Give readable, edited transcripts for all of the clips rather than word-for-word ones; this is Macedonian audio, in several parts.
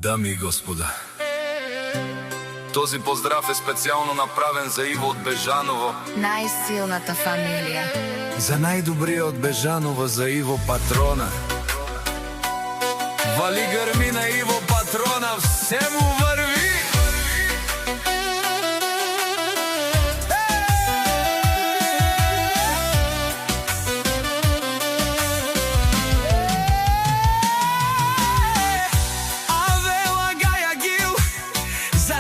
Дами и господа, този поздрав е специјално направен за Иво од Бежаново, најсилната фамилија. за најдобриот од Бежаново, за Иво Патрона. Вали грми на Иво Патрона, все му върви.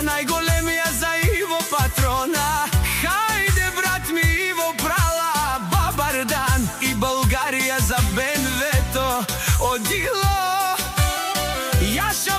Најголемија за Иво Патрона. Хајде брат ми Иво Прала, Бабардан и Българија за Бенвето. Одило Јаша